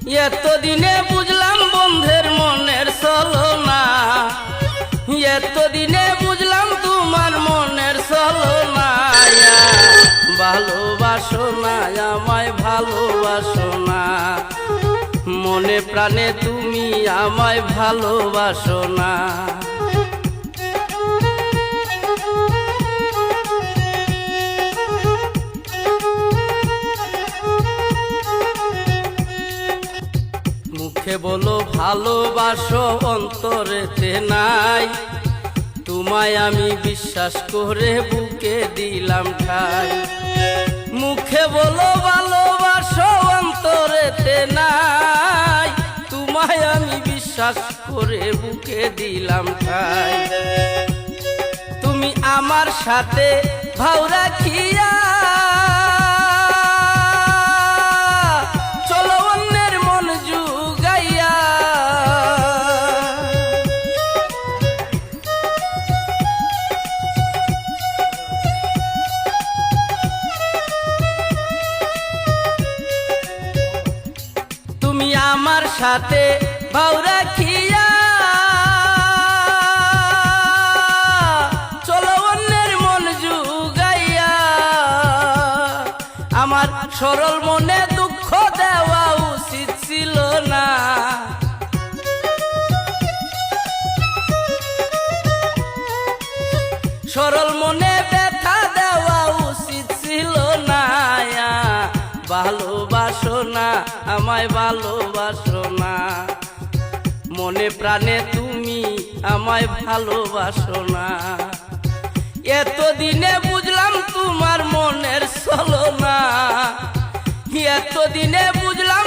এতদিনে বুঝলাম বন্ধের মনের ছলনা, এতদিনে বুঝলাম তোমার মনের ছলনা। ভালোবাসো না আমায়, ভালোবাসো না, মনে প্রাণে তুমি আমায় ভালোবাসো না। মুখে বলো ভালোবাসো, অন্তরেতে নাই, তোমায় আমি বিশ্বাস করে বুকে দিলাম ঠাই। মুখে বলো ভালোবাসো, অন্তরেতে নাই, তোমায় আমি বিশ্বাস করে বুকে দিলাম ঠাই। তুমি আমার সাথে ভাও রাখিয়া চলো অন্যের মন জুগাইয়া, তুমি আমার সাথে ভাও রাখিয়া চলো অন্যের মন জুগাইয়া। আমার সরল মনে দুঃখ দেওয়া উচিত ছিল না, সরল মনে ব্যথা দেওয়া উচিত ছিল না। ভালোবাসো না আমায়, ভালোবাসো না, মনে প্রাণে তুমি আমায় ভালোবাসো না। এতদিনে বুঝলাম তোমার মনের ছলনা, এতদিনে বুঝলাম